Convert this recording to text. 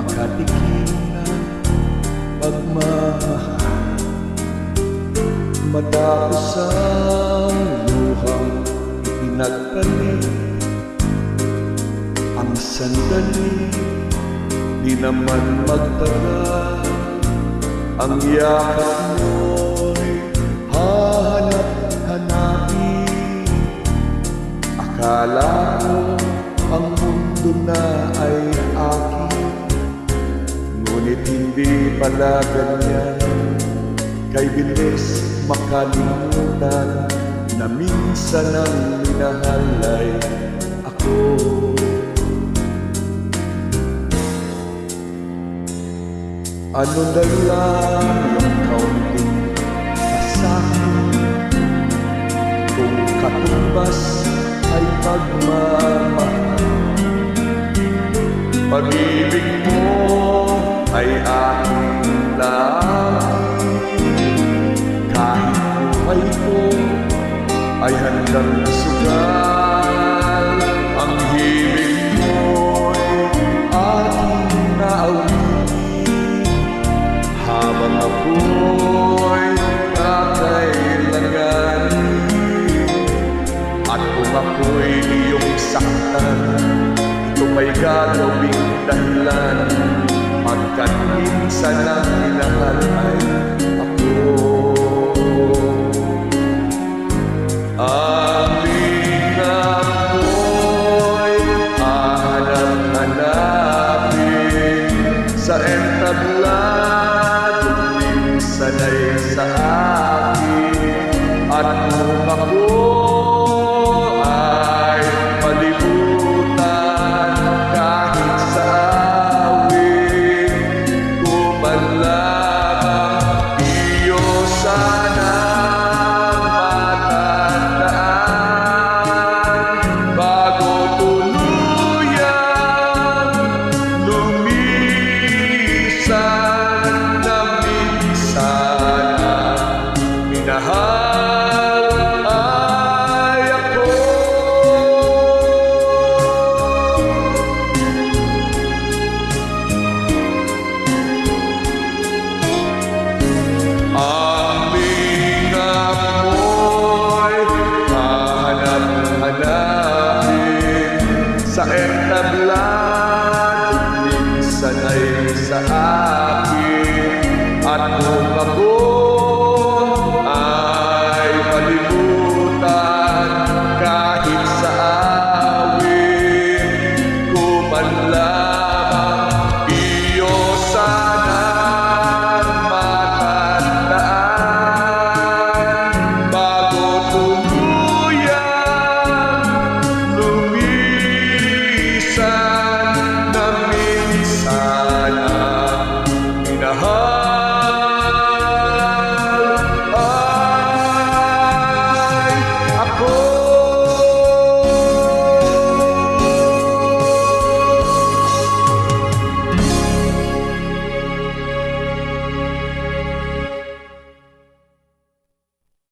makatikim ng pagmamahal. Matapos ang luhang ipinagpalit, ang sandali di naman magtagal. Ang yakap mo'y hahanap-hanapin. Akala ko ang mundo na ay akin, ngunit hindi pala ganyan. Kay bilis makalimutan na minsan ang minahal ay ako. Ano na lang yung kaunting asahan, kung katumbas ay pagmamahal. Pag-ibig mo ay aking langit, kahit buhay ko ay handang isugat.